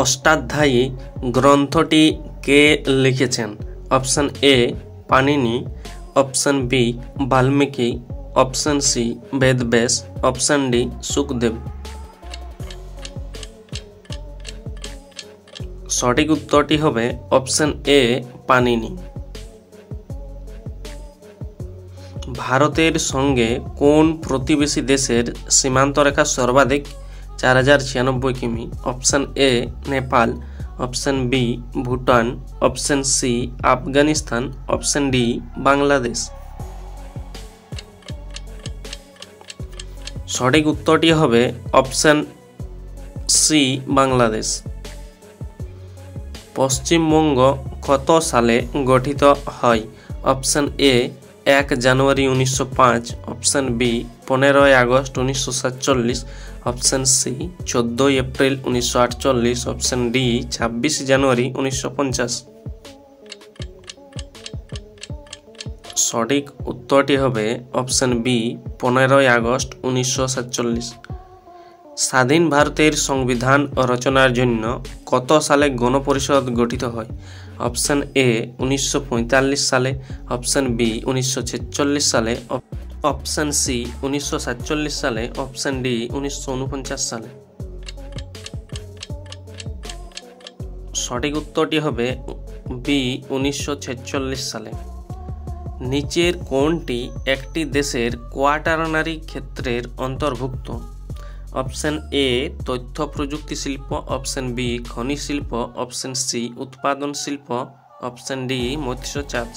অষ্টাধ্যায়ী গ্রন্থটি কে লিখেছেন? Option A Panini, option B Valmiki, option C Vedvyas, option D Sukhdev. সঠিক উত্তরটি হবে অপশন এ পাণিনি। ভারতের সঙ্গে কোন প্রতিবেশী দেশের সীমান্ত রেখা সর্বাধিক 4096 কিমি? Option A Nepal, option B Bhutan, option C Afghanistan, option D Bangladesh. সঠিক উত্তরটি হবে অপশন সি বাংলাদেশ। পশ্চিমবঙ্গ কত সালে গঠিত হয়? অপশন এ 1 জানুয়ারি 1905, অপশন বি 15 আগস্ট 1947, অপশন সি 14 এপ্রিল 1948, অপশন ডি 26 জানুয়ারি 1950। সঠিক উত্তরটি হবে অপশন বি 15 আগস্ট 1947। স্বাধীন ভারতের সংবিধান রচনার জন্য কত সালে গণপরিষদ গঠিত হয়? অপশন এ 1945 সালে, অপশন বি 1946 সালে, অপশন সি 1947 সালে, অপশন ডি 1949 সালে। সঠিক উত্তরটি হবে বি 1946 সালে। নিচের কোনটি একটি দেশের কোয়াটারনারি ক্ষেত্রের অন্তর্ভুক্ত? অপশন এ তথ্য প্রযুক্তি শিল্প, অপশন বি খনি শিল্প, অপশন সি উৎপাদন শিল্প, অপশন ডি মৎস্য চাষ।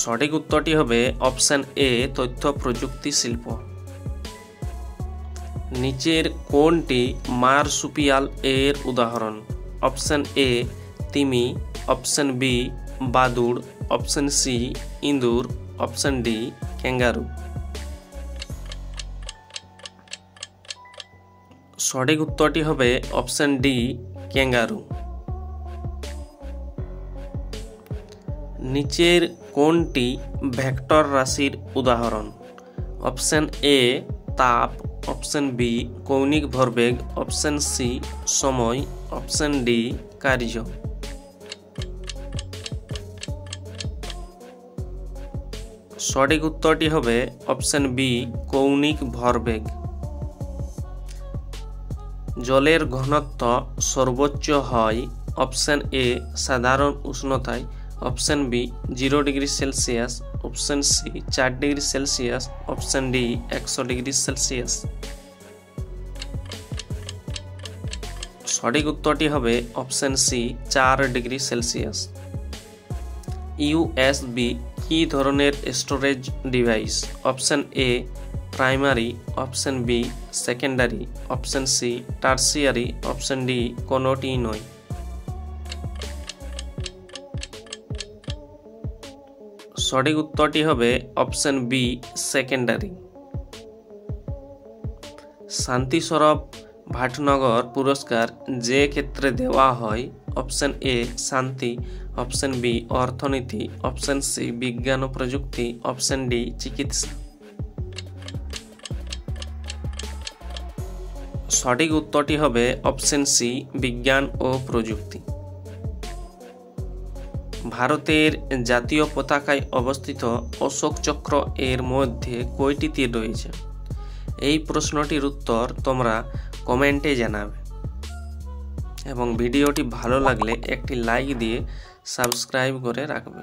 সঠিক উত্তরটি হবে অপশন এ তথ্য প্রযুক্তি শিল্প। নিচের কোনটি মারসুপিয়াল এর উদাহরণ? অপশন এ তিমি, অপশন বি বাদুড়, অপশন সি ইঁদুর, অপশন ডি ক্যাঙ্গারু। সঠিক উত্তরটি হবে অপশন ডি ক্যাঙ্গারু। নিচের কোনটি ভেক্টর রাশির উদাহরণ? অপশন এ তাপ, অপশন বি কৌণিক ভরবেগ, অপশন সি সময়, অপশন ডি কার্য। সঠিক উত্তরটি হবে অপশন বি কৌণিক ভরবেগ। জলের ঘনত্ব সর্বোচ্চ হয় অপশন এ সাধারণ উষ্ণতায়, option B 0 degree Celsius, option C 4 degree Celsius, option D 100 degree Celsius. সঠিক উত্তরটি হবে option C 4 degree Celsius. USB কি ধরনের storage device? Option A primary, option B secondary, option C tertiary, option D কোনোটি নয়। সঠিক উত্তরটি হবে অপশন বি সেকেন্ডারি। শান্তি স্বরূপ ভাটনগর পুরস্কার যে ক্ষেত্রে দেওয়া হয়? অপশন এ শান্তি, অপশন বি অর্থনীতি, অপশন সি বিজ্ঞান ও প্রযুক্তি, অপশন ডি চিকিৎসা। সঠিক উত্তরটি হবে অপশন সি বিজ্ঞান ও প্রযুক্তি। ভারতের জাতীয় পতাকায় অবস্থিত অশোক চক্র এর মধ্যে কয়টি তীর রয়েছে? এই প্রশ্নটির উত্তর তোমরা কমেন্টে জানাবে এবং ভিডিওটি ভালো লাগলে একটি লাইক দিয়ে সাবস্ক্রাইব করে রাখবে।